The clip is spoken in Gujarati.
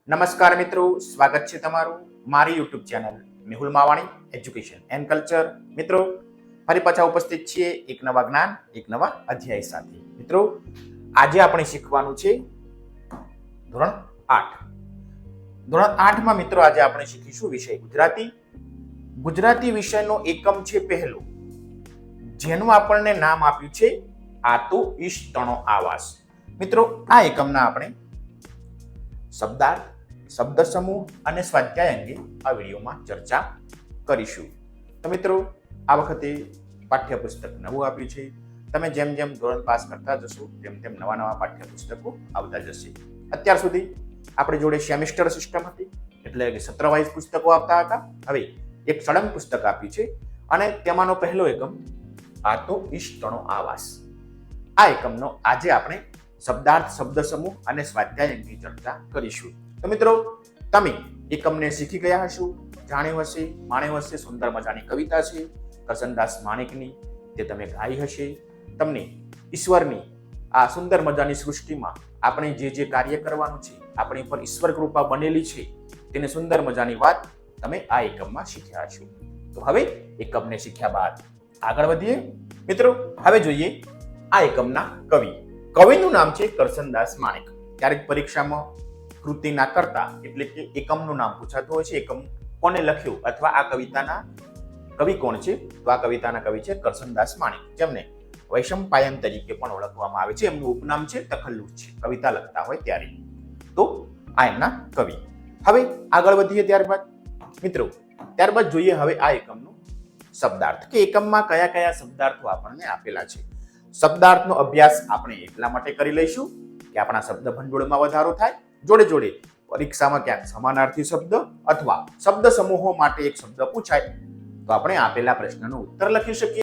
નમસ્કાર મિત્રો, સ્વાગત છે તમારું મારી YouTube channel Mehul Mavani education and culture. મિત્રો ફરી પાછા ઉપસ્થિત છીએ એક નવા જ્ઞાન એક નવા અધ્યાય સાથે. મિત્રો આજે આપણે શીખવાનું છે ધોરણ 8. ધોરણ 8માં મિત્રો આજે આપણે શીખીશું વિષય ગુજરાતી. ગુજરાતી વિષયનો એકમ છે પહેલો, જેનું આપણને નામ આપ્યું છે આ તો ઈષ્ટનો આવાસ. મિત્રો આ એકમના આપણે શબ્દાર્થ, શબ્દ સમૂહ અને સ્વાધ્યાય અંગે આ વિડીયોમાં ચર્ચા કરીશું. તો મિત્રો આ વખતે પાઠ્યપુસ્તક નવું આપ્યું છે. તમે જેમ જેમ ધોરણ પાસ કરતા જશો તેમ તેમ નવા નવા પાઠ્યપુસ્તકો આવતા જશે. અત્યાર સુધી આપણી જોડે સેમિસ્ટર સિસ્ટમ હતી, એટલે કે સત્ર વાઇઝ પુસ્તકો આપતા હતા. હવે એક સળંગ પુસ્તક આપ્યું છે અને તેમાંનો પહેલો એકમ આ તો ઈષ્ટનો આવાસ. આ એકમનો આજે આપણે શબ્દાર્થ, શબ્દ સમૂહ અને સ્વાધ્યાય અંગે ચર્ચા કરીશું. તો મિત્રો તમે એકમને શીખી ગયા હશો, જાણ્યું હશે, માણ્યું હશે. સુંદર મજાની કવિતા છે કરસનદાસ માણેકની, તે તમે ગાઈ હશે. તમને ઈશ્વરની આ સુંદર મજાની સૃષ્ટિમાં આપણે જે જે કાર્ય કરવાનું છે, આપણી પર ઈશ્વર કૃપા બનેલી છે, તેની સુંદર મજાની વાત તમે આ એકમમાં શીખ્યા છો. તો હવે એકમને શીખ્યા બાદ આગળ વધીએ. મિત્રો હવે જોઈએ આ એકમના કવિ. કવિનું નામ છે કરસનદાસ માણેક. ક્યારેક પરીક્ષામાં કૃતિના કરતા એટલે કે એકમનું નામ પૂછાતું હોય છે. એકમ કોને લખ્યું અથવા આ કવિતાના કવિ કોણ છે, તો આ કવિતાના કવિ છે કરસનદાસ માણેક, જેમને વૈશંપાયન તરીકે પણ ઓળખવામાં આવે છે. એમનું ઉપનામ છે તખલ્લુસ છે, કવિતા લખતા હોય ત્યારે. તો આ એમના કવિ. હવે આગળ વધીએ ત્યારબાદ જોઈએ હવે આ એકમનો શબ્દાર્થ, કે એકમમાં કયા કયા શબ્દાર્થો આપણને આપેલા છે. શબ્દાર્થનો અભ્યાસ આપણે એટલા માટે કરી લઈશું કે આપણા શબ્દ ભંડોળમાં વધારો થાય, જોડે જોડે પરીક્ષામાં ક્યાંક સમાનાર્થી શબ્દ અથવા શબ્દ સમૂહો માટે એક શબ્દ પૂછાય તો આપણે આપેલા પ્રશ્નનો ઉત્તર લખી શકીએ.